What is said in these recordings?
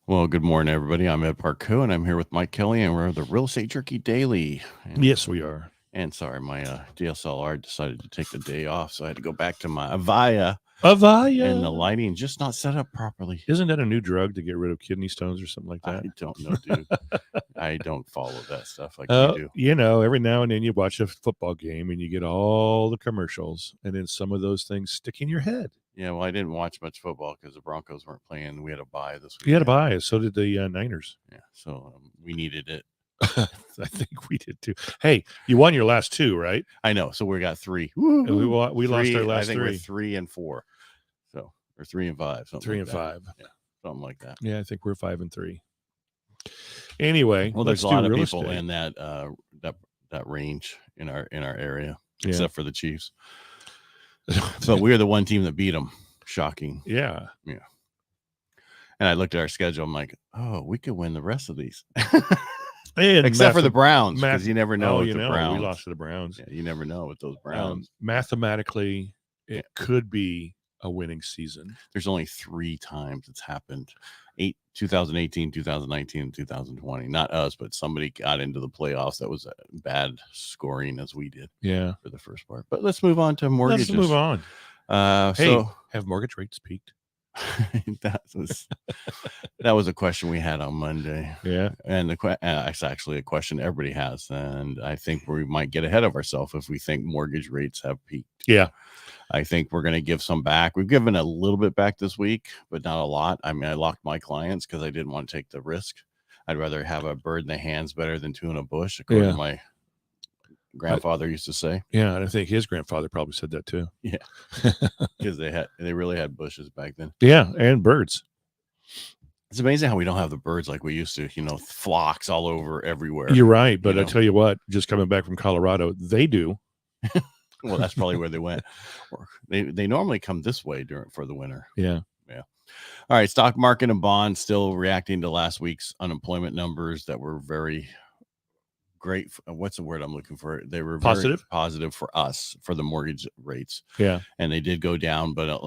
Well, good morning, everybody. I'm Ed Parcaut, and I'm here with Mike Kelly, and we're the Real Estate Jerky Daily. And, Yes, we are. And sorry, my DSLR decided to take the day off, so I had to go back to my Avaya. Avaya. And the lighting just not set up properly. Isn't that a new drug to get rid of kidney stones or something like that? I don't know, dude. I don't follow that stuff like you do. You know, every now and then you watch a football game and you get all the commercials, and then some of those things stick in your head. Yeah, well, I didn't watch much football because the Broncos weren't playing. We had a bye this week. You had a bye, so did the Niners. Yeah, so we needed it. I think we did too. Hey, you won your last two, right? I know. So we got three. And we lost our last I think three. we're 3 and 4. So, or 3 and 5. 3 and 5. Yeah, something like that. Yeah, I think we're 5 and 3. Anyway, well, there's a lot of people in that range in our area, except for the Chiefs. So we're the one team that beat them. Shocking. Yeah. And I looked at our schedule. I'm like, oh, we could win the rest of these. And except for the Browns, because you never know. The Browns. We lost to the Browns. Yeah, you never know with those Browns. Mathematically, it could be a winning season. There's only 3 times it's happened: 2018, 2019, and 2020. Not us, but somebody got into the playoffs that was bad scoring as we did. Yeah, for the first part. But let's move on to mortgages. Let's move on. So have mortgage rates peaked? that was a question we had on Monday. Yeah, and it's actually a question everybody has, and I think we might get ahead of ourselves if we think mortgage rates have peaked. Yeah, I think we're going to give some back. We've given a little bit back this week, but not a lot. I mean, I locked my clients because I didn't want to take the risk. I'd rather have a bird in the hands better than 2 in a bush, according to my grandfather used to say. Yeah, and I think his grandfather probably said that too. Yeah, because they really had bushes back then. Yeah, and birds. It's amazing how we don't have the birds like we used to. Flocks all over everywhere. You're right, but I tell you what, just coming back from Colorado, they do. Well, that's probably where they went. They normally come this way for the winter. Yeah. All right, stock market and bonds still reacting to last week's unemployment numbers that were very great. What's the word I'm looking for? They were very positive for us, for the mortgage rates. Yeah. And they did go down, but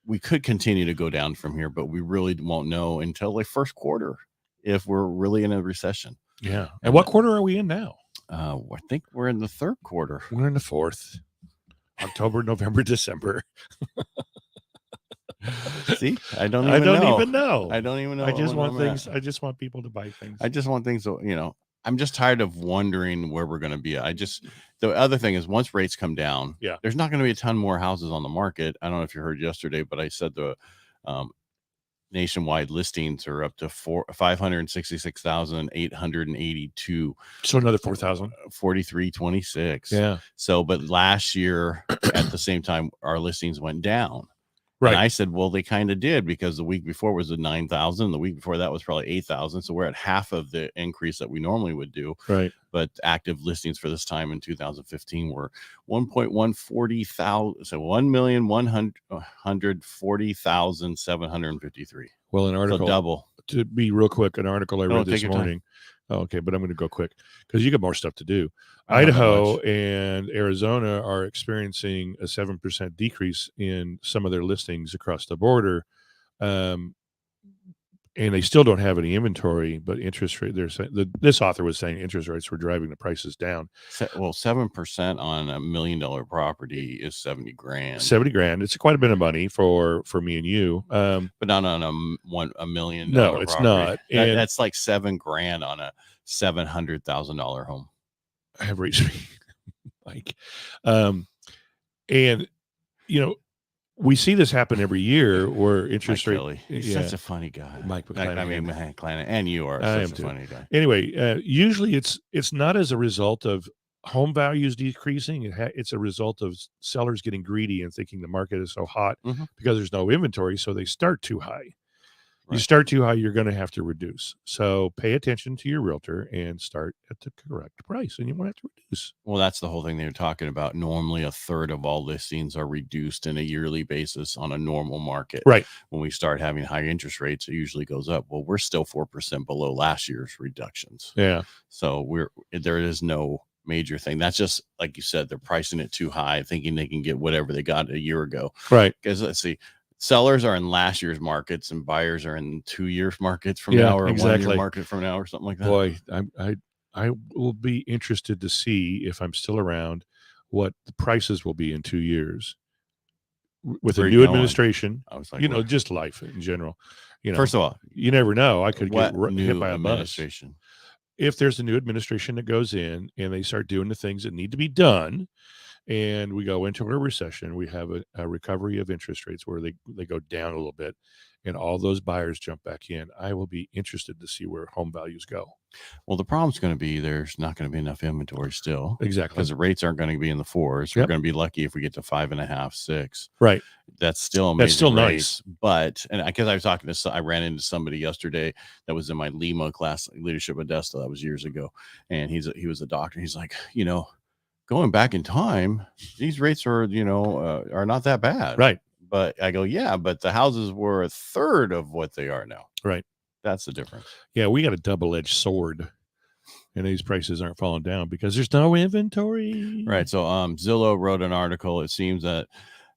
we could continue to go down from here, but we really won't know until the first quarter if we're really in a recession. Yeah. And what quarter are we in now? I think we're in the third quarter. We're in the fourth. October, November, December. See, I don't even know. I don't even know. I just want things. I just want people to buy things. I just want things to, I'm just tired of wondering where we're going to be. The other thing is, once rates come down, there's not going to be a ton more houses on the market. I don't know if you heard yesterday, but I said the nationwide listings are up to 566,882. So another 4,000. 4326. Yeah. So, but last year at the same time, our listings went down. Right. And I said, well, they kind of did, because the week before was a 9,000. The week before that was probably 8,000. So we're at half of the increase that we normally would do. Right. But active listings for this time in 2015 were 1,140,000. So 1,140,753. Well, an article. So double. To be real quick, an article I read this morning. Oh, okay, but I'm going to go quick because you got more stuff to do. Idaho and Arizona are experiencing a 7% decrease in some of their listings across the border, and they still don't have any inventory. But interest rate, this author was saying interest rates were driving the prices down. Well, 7% on $1 million property is $70,000. $70,000. It's quite a bit of money for me and you, but not on $1 million. No, it's property. Not. That's like $7,000 on a $700,000 home. I have reached me, Mike, and we see this happen every year where interest rate. He's such a funny guy, Mike McClanahan. I mean, McClanahan, and you are such a funny guy. Anyway, usually it's not as a result of home values decreasing. It's a result of sellers getting greedy and thinking the market is so hot because there's no inventory, so they start too high. Right. You start too high, you're going to have to reduce. So pay attention to your realtor and start at the correct price, and you won't have to reduce. Well, that's the whole thing they're talking about. Normally, a third of all listings are reduced in a yearly basis on a normal market. Right. When we start having high interest rates, it usually goes up. Well, we're still 4% below last year's reductions. Yeah. So there is no major thing. That's just, like you said, they're pricing it too high, thinking they can get whatever they got a year ago. Right. Because let's see. sellers are in last year's markets and buyers are in 2 years markets from now, or exactly. 1 year market from now, or something like that. Boy, I will be interested to see, if I'm still around, what the prices will be in 2 years with a new administration. I was like, just life in general. First of all, you never know. I could get hit by a administration. bus. If there's a new administration that goes in and they start doing the things that need to be done, and we go into a recession, we have a recovery of interest rates where they go down a little bit, and all those buyers jump back in, I will be interested to see where home values go. Well, the problem's going to be there's not going to be enough inventory still. Exactly. Because the rates aren't going to be in the 4s. We're going to be lucky if we get to 5.5, 6. Right. That's still amazing. That's still nice. But, and because I ran into somebody yesterday that was in my Lima class, Leadership Odessa, that was years ago. And he was a doctor. He's like, going back in time, these rates are, are not that bad. Right. But I go, yeah, but the houses were a third of what they are now. Right. That's the difference. Yeah, we got a double-edged sword, and these prices aren't falling down because there's no inventory. Right. So Zillow wrote an article. It seems that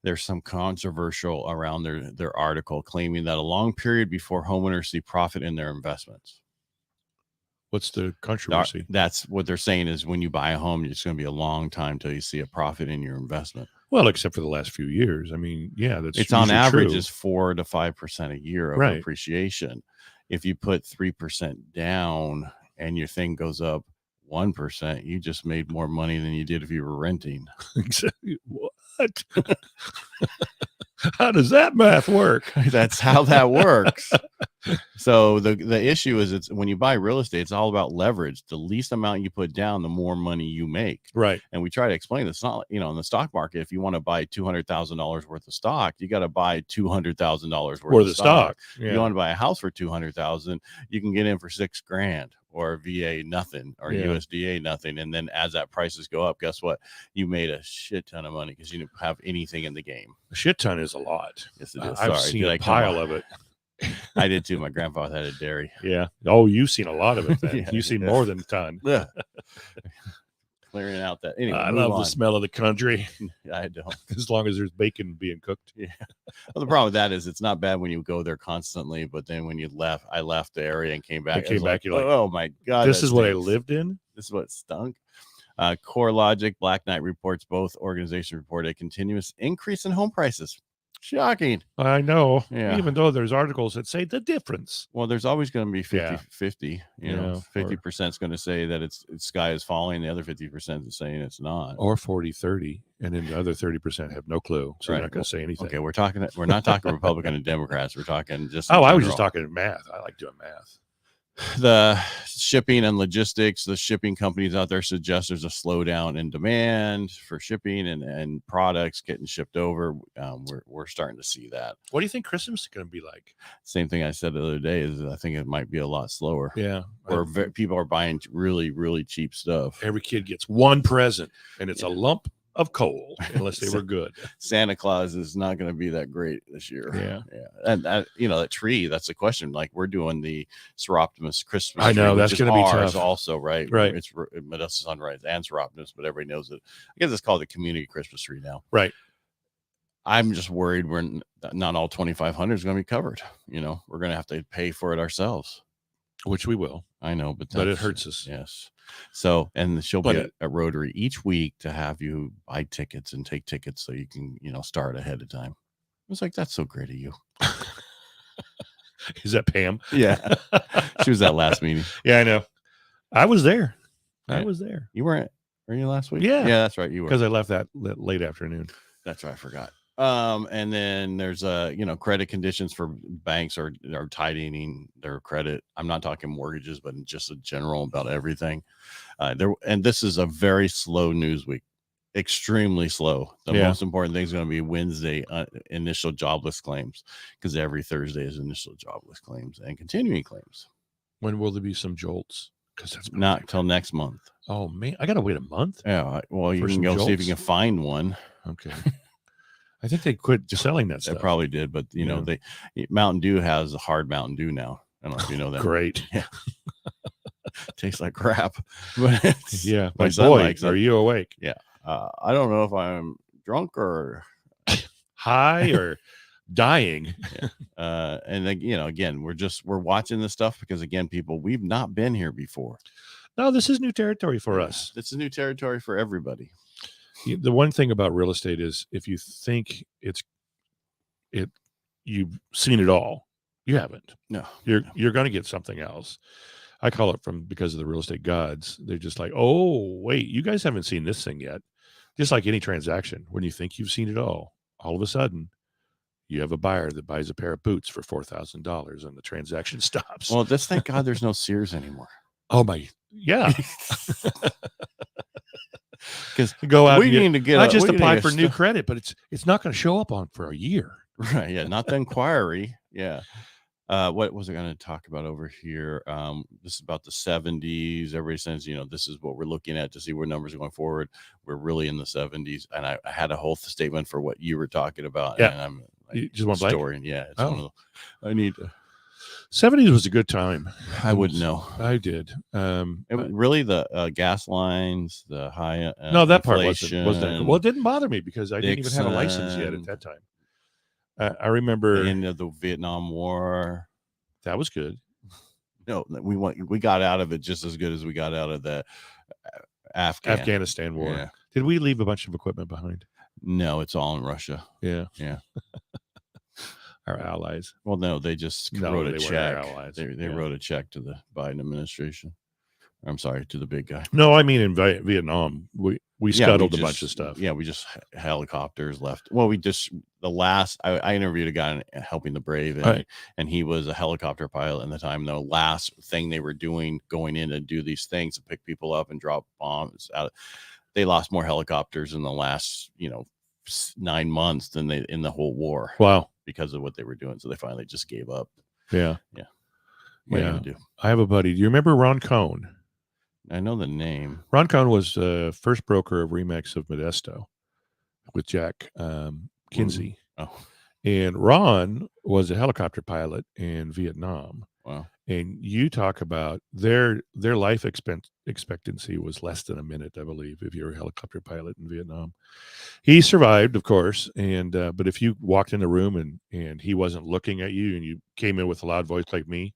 there's some controversial around their article, claiming that a long period before homeowners see profit in their investments. What's the controversy? That's what they're saying is when you buy a home, it's going to be a long time till you see a profit in your investment. Well, except for the last few years. I mean, yeah, it's on average is 4 to 5% a year of appreciation. If you put 3% down and your thing goes up 1%, you just made more money than you did if you were renting. Exactly. What? How does that math work? That's how that works. So the issue is, it's when you buy real estate, it's all about leverage. The least amount you put down, the more money you make. Right. And we try to explain this. It's not, in the stock market, if you want to buy $200,000 worth of stock, you got to buy $200,000 worth of stock. Yeah. You want to buy a house for $200,000, you can get in for $6,000, or VA nothing, or USDA nothing. And then as that prices go up, guess what? You made a shit ton of money because you didn't have anything in the game. A shit ton is a lot. Yes, it is. I've seen a pile of it. I did too. My grandfather had a dairy. Yeah. Oh, you've seen a lot of it then. You've seen more than a ton. Yeah. Clearing out that. Anyway, I love the smell of the country. I don't. As long as there's bacon being cooked. Yeah. Well, the problem with that is it's not bad when you go there constantly, but then when I left the area and came back. You're like, oh my God. This is what I lived in. This is what stunk. CoreLogic, Black Knight reports, both organizations report a continuous increase in home prices. Shocking. I know. Yeah. Even though there's articles that say the difference. Well, there's always going to be 50-50. 50% is going to say that it's sky is falling. The other 50% is saying it's not. Or 40-30. And then the other 30% have no clue. So they're not going to say anything. Okay, we're not talking Republican and Democrats. We're talking just I was just talking math. I like doing math. The shipping and logistics, the shipping companies out there suggest there's a slowdown in demand for shipping and products getting shipped over. We're starting to see that. What do you think Christmas is going to be like? Same thing I said the other day is I think it might be a lot slower. Yeah. Or people are buying really, really cheap stuff. Every kid gets one present, and it's a lump of coal, unless they were good. Santa Claus is not going to be that great this year. Yeah. And that tree, that's the question. Like, we're doing the Seroptimus Christmas tree. I know, that's going to be tough. Also, right? Right. It's Medusa Sunrise and Seroptimus, but everybody knows it. I guess it's called the community Christmas tree now. Right. I'm just worried not all 2,500 is going to be covered. We're going to have to pay for it ourselves. Which we will. I know, but it hurts us. Yes. So, and she'll be at Rotary each week to have you buy tickets and take tickets so you can, start ahead of time. I was like, that's so great of you. Is that Pam? Yeah. She was at last meeting. Yeah, I know. I was there. I was there. You weren't? Were you last week? Yeah. Yeah, that's right. You were. Because I left that late afternoon. That's right. I forgot. And then there's credit conditions for banks are tightening their credit. I'm not talking mortgages, but just in general about everything. And this is a very slow news week, extremely slow. The most important thing is going to be Wednesday initial jobless claims, because every Thursday is initial jobless claims and continuing claims. When will there be some jolts? Because that's not till next month. Oh man, I gotta wait a month. Yeah, well, you can go see if you can find one. Okay. I think they quit selling that stuff. They probably did, but Mountain Dew has a hard Mountain Dew now. I don't know if you know that. Great. Yeah. Tastes like crap. But my boy, are you awake? Yeah. I don't know if I'm drunk or high or dying. And then, again, we're watching this stuff because, again, people, we've not been here before. No, this is new territory for us. This is new territory for everybody. The one thing about real estate is if you think you've seen it all, you haven't. No, you're going to get something else. I call it because of the real estate gods. They're just like, oh, wait, you guys haven't seen this thing yet. Just like any transaction, when you think you've seen it all of a sudden, you have a buyer that buys a pair of boots for $4,000 and the transaction stops. Well, just thank God there's no Sears anymore. Oh my, yeah. Because go out. We need to get. I just applied for new credit, but it's not going to show up for a year. Right. Yeah. Not the inquiry. Yeah. What was I going to talk about over here? This is about the 70s. Everybody says, this is what we're looking at to see where numbers are going forward. We're really in the 70s. And I had a whole statement for what you were talking about. Yeah. And I'm you just want story. Yeah. It's one of I need to. 70s was a good time. I wouldn't know. I did. Really, the gas lines, the high. No, that part wasn't. Well, it didn't bother me because I didn't even have a license yet at that time. I remember the end of the Vietnam War. That was good. No, we got out of it just as good as we got out of the Afghanistan War. Yeah. Did we leave a bunch of equipment behind? No, it's all in Russia. Yeah. Our allies. Well, no, they just wrote a check. They yeah. wrote a check to the Biden administration. I'm sorry, to the big guy. No, I mean in Vietnam, we scuttled a bunch of stuff. Yeah, we just helicopters left. Well, I interviewed a guy helping the Brave, and he was a helicopter pilot in the time. The last thing they were doing, going in and do these things to pick people up and drop bombs out. They lost more helicopters in the last 9 months than they in the whole war. Wow. Because of what they were doing. So they finally just gave up. Yeah. Yeah. What are you gonna do? I have a buddy. Do you remember Ron Cohn? I know the name. Ron Cohn was first broker of Remax of Modesto with Jack Kinsey. Oh. And Ron was a helicopter pilot in Vietnam. Wow. And you talk about their life expectancy was less than a minute, I believe, if you're a helicopter pilot in Vietnam. He survived, of course, and but if you walked in the room and he wasn't looking at you and you came in with a loud voice like me,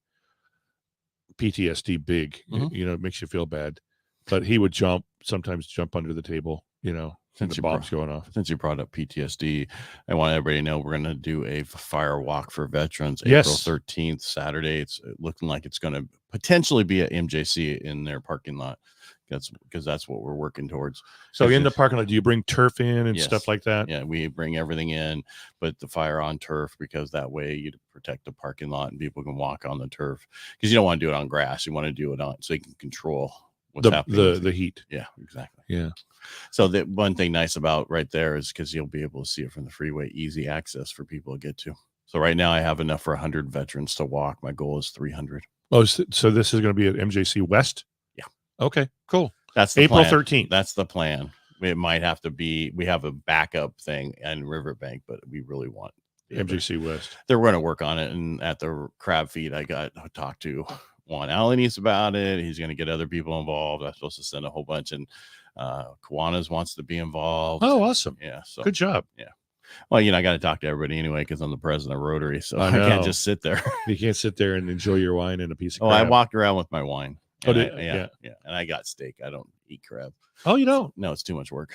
PTSD big, it makes you feel bad. But he would sometimes jump under the table, since the bombs going off. Since you brought up PTSD, I want everybody to know we're going to do a fire walk for veterans Yes. April 13th, Saturday. It's looking like it's going to potentially be at MJC in their parking lot. Because that's what we're working towards. So in the parking lot, do you bring turf in and Yes. stuff like that? Yeah, we bring everything in, but the fire on turf, because that way you protect the parking lot and people can walk on the turf. Because you don't want to do it on grass. You want to do it on so you can control what's happening. The heat. Yeah, exactly. Yeah. So the one thing nice about right there is because you'll be able to see it from the freeway, easy access for people to get to. So right now I have enough for 100 veterans to walk. My goal is 300. Oh, so this is going to be at MJC West? Yeah. Okay, cool. That's the April plan. 13th. That's the plan. It might have to be, we have a backup thing in Riverbank, but we really want MJC West. They're going to work on it. And at the crab feed, I got talked to Juan Alanis about it. He's going to get other people involved. I'm supposed to send a whole bunch, and Kiwanis wants to be involved. Oh, awesome. Yeah. So good job. Yeah. Well, I got to talk to everybody anyway, because I'm the president of Rotary. So I can't just sit there. You can't sit there and enjoy your wine and a piece of crab. I walked around with my wine. And yeah. And I got steak. I don't eat crab. Oh, you don't? No, it's too much work.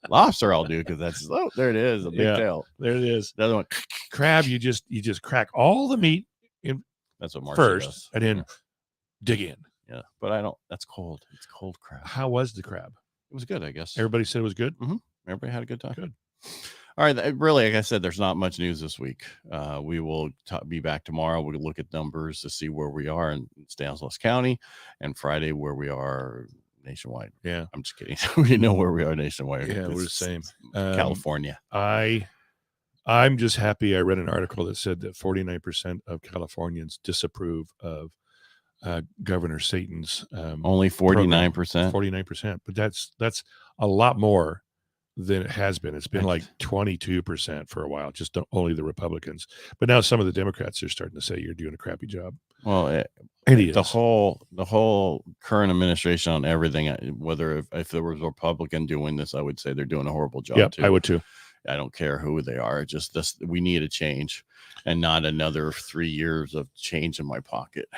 Lobster I'll do, because there it is, a big tail. There it is. The other one, crab, you just crack all the meat in. That's what Marcia first does. And then dig in. Yeah, but I don't. That's cold. It's cold crab. How was the crab? It was good, I guess. Everybody said it was good. Mm-hmm. Everybody had a good time. Good. All right. Really, like I said, there's not much news this week. We will be back tomorrow. We'll look at numbers to see where we are in Stanislaus County, and Friday where we are nationwide. Yeah, I'm just kidding. We know where we are nationwide. Yeah, we're the same. California. I'm just happy. I read an article that said that 49% of Californians disapprove of Governor Satan's only 49%. 49%, but that's a lot more than it has been. It's been like 22% for a while, just only the Republicans. But now some of the Democrats are starting to say you're doing a crappy job. Well, the whole current administration on everything, whether if there was a Republican doing this, I would say they're doing a horrible job too. I would too. I don't care who they are. Just this, we need a change, and not another 3 years of change in my pocket.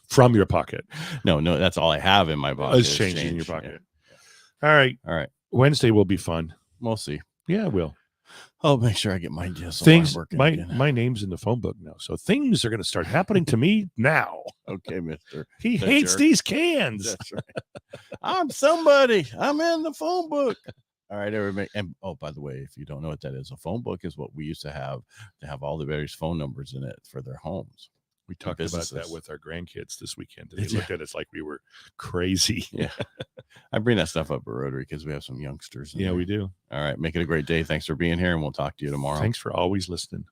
From your pocket. No, that's all I have in my pocket. It's changing in your pocket. Yeah. All right. Wednesday will be fun. We'll see. Yeah, it will. I'll make sure I get my DSLR things working my my name's in the phone book now, so things are going to start happening to me now. Okay, mister. He hates these cans. That's right. I'm somebody. I'm in the phone book. All right, everybody. And by the way, if you don't know what that is, a phone book is what we used to have all the various phone numbers in it for their homes. We talked about that with our grandkids this weekend. They looked at us like we were crazy. Yeah. I bring that stuff up at Rotary because we have some youngsters. Yeah, we do. All right. Make it a great day. Thanks for being here, and we'll talk to you tomorrow. Thanks for always listening.